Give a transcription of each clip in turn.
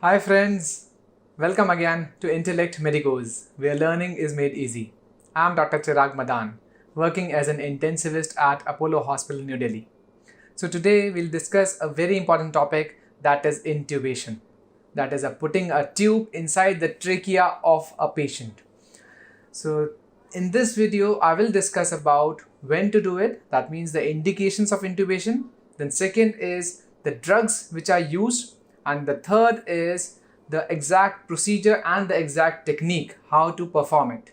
Hi friends, welcome again to Intellect Medicos, where learning is made easy. I'm Dr. Chirag Madan, working as an intensivist at Apollo Hospital, New Delhi. So today we'll discuss a very important topic, that is intubation. That is putting a tube inside the trachea of a patient. So in this video, I will discuss about when to do it. That means the indications of intubation. Then second is the drugs which are used. And the third is the exact procedure and the exact technique, how to perform it.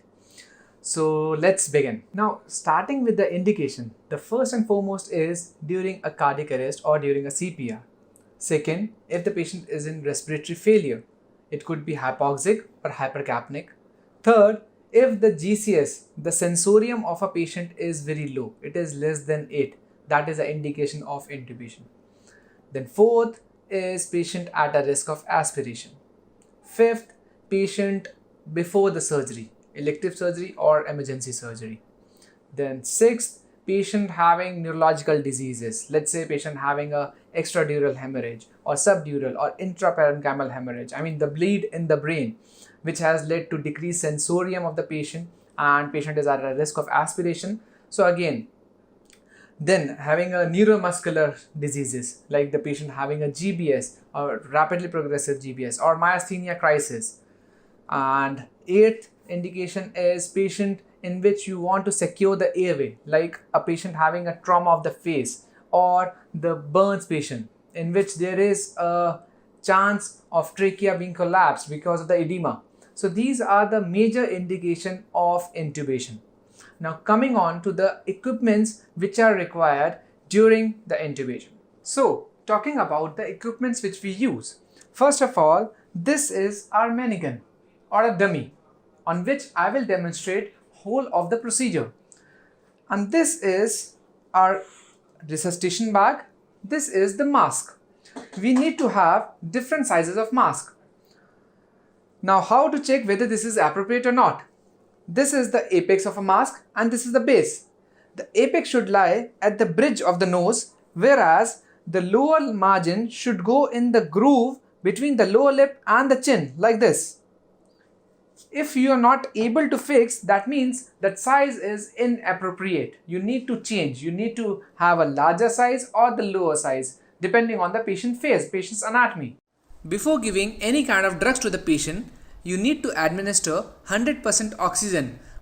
So let's begin. Now, starting with the indication, the first and foremost is during a cardiac arrest or during a CPR. Second, if the patient is in respiratory failure, it could be hypoxic or hypercapnic. Third, if the GCS, the sensorium of a patient is very low, it is less than 8, that is an indication of intubation. Then fourth is patient at a risk of aspiration. Fifth, patient before the surgery, elective surgery or emergency surgery. Then sixth, patient having neurological diseases. Let's say patient having a extradural hemorrhage or subdural or intraparenchymal hemorrhage. I mean the bleed in the brain, which has led to decreased sensorium of the patient and patient is at a risk of aspiration. So again, then having a neuromuscular diseases like the patient having a GBS or rapidly progressive GBS or myasthenia crisis. And eighth indication is patient in which you want to secure the airway, like a patient having a trauma of the face or the burns patient in which there is a chance of trachea being collapsed because of the edema. So these are the major indication of intubation. Now coming on to the equipments which are required during the intubation. So talking about the equipments which we use. First of all, this is our manigan or a dummy on which I will demonstrate whole of the procedure. And this is our resuscitation bag. This is the mask. We need to have different sizes of mask. Now how to check whether this is appropriate or not? This is the apex of a mask and this is the base. The apex should lie at the bridge of the nose, whereas the lower margin should go in the groove between the lower lip and the chin, like this. If you are not able to fix, that means that size is inappropriate. You need to change. You need to have a larger size or the lower size, depending on the patient face, patient's anatomy. Before giving any kind of drugs to the patient, you need to administer 100% oxygen